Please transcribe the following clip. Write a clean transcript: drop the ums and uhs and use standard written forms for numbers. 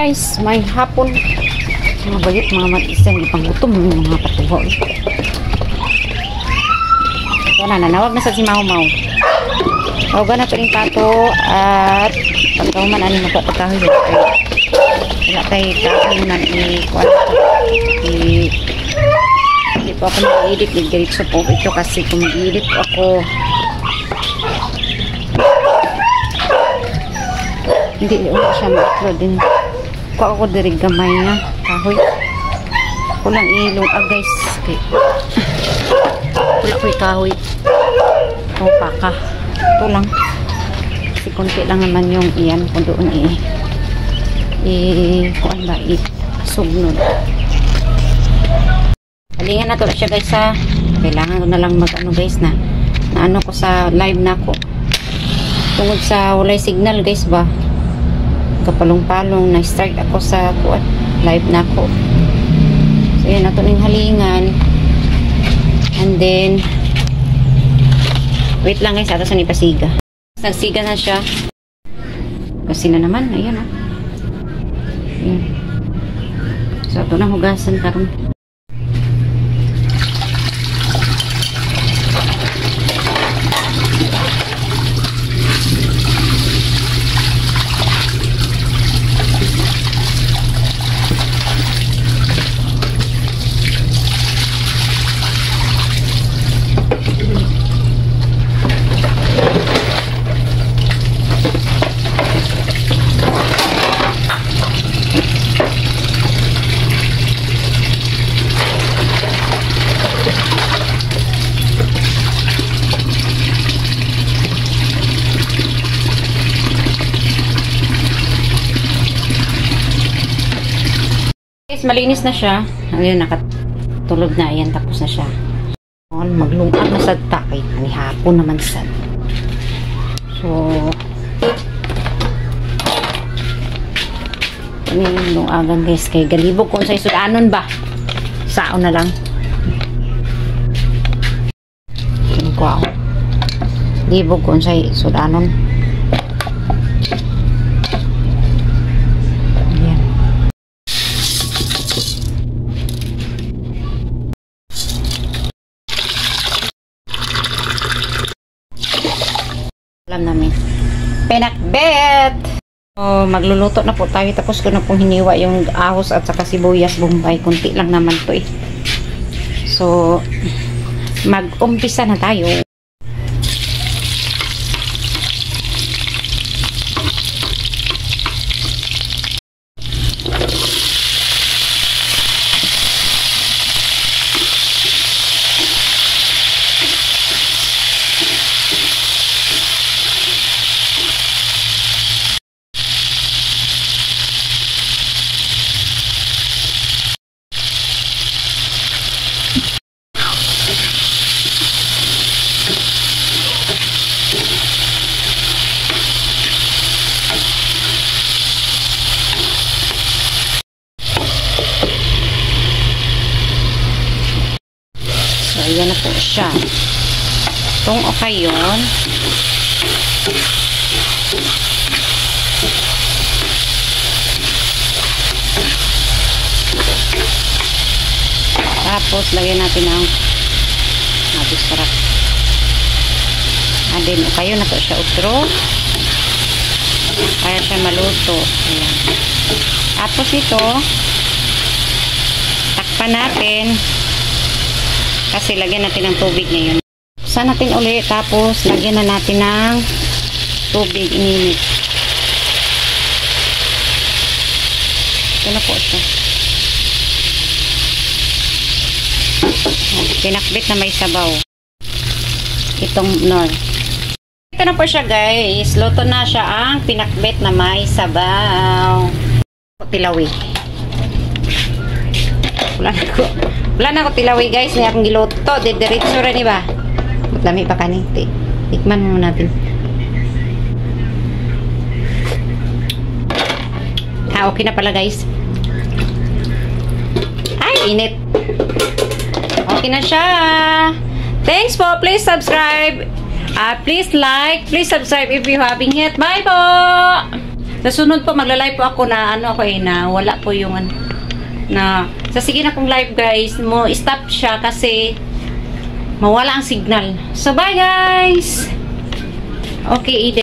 guys, may hapon. Mga bayot, mga mag-isang ipanggutom ng mga patuho. Ito na, nanawag na sa si Mau-Mau. Huwag na pa rin pato at pagkahuman ani magpapakahoy. Wala tayo kahoy na hindi po ako mag-edit. Nag-diretso po ito kasi kung mag-edit ako hindi ulit siya ma-upload din. Kung ako dirig gamay na kahoy. Kulang ilong guys. Okay. Kulang ko kahoy. O paka. Ito lang. Kasi konti lang naman yung iyan. Kung doon kuan ba? Sugnod. Halingan na to siya guys ha. Kailangan ko na lang mag-ano guys na ano ko sa live na ko. Tungod sa walay signal guys ba. Kapalong-palong na-strike ako sa live na ko. So yan nato ning halingan. And then wait lang guys, ato sa nipasiga. Nagsiga na siya. Kasi na naman, ayan oh. Ayan. So ito na hugasan karon. Malinis na siya. Ayun, nakatulog na. Ayan, tapos na siya. Maglungag na sa takay. Ani hapon naman sad. So, ano yung lungagan guys? Kay galibog kung sa isudanon ba? Sao na lang. Ano ko ako? Libog kung sa isudanon. Alam namin. Pinakbet! So, magluluto na po tayo. Tapos ko na pong hiniwa yung ahos at saka sibuyas bombay. Kunti lang naman to eh. So, mag-umpisa na tayo. Ayan na po siya. Itong okayon. Tapos, lagyan natin ang sarap. And then, okayon na po siya utro. Para siya maluto. Ayan. Tapos ito, takpan natin. Kasi lagyan natin ng tubig ngayon. Buksan natin ulit. Tapos, lagyan na natin ng tubig ininit. Ito na po siya. Pinakbit na may sabaw. Itong nor. Ito na po siya guys. Luto na siya ang pinakbit na may sabaw. Tilawi. Wala na ako tilawi guys. Hindi akong giluto. Diretso rin iba. Lami pa kanin. Tikman mo natin. Okay na pala guys. Ay, init. Okay na siya. Thanks po. Please subscribe. Please like. Please subscribe if you haven't yet. Bye po. Sa sunod po, magla-live po ako na ano ako na wala po yung ano, na sa sige na kong live guys, mo stop siya kasi mawala ang signal. So bye guys! Okay, Eden.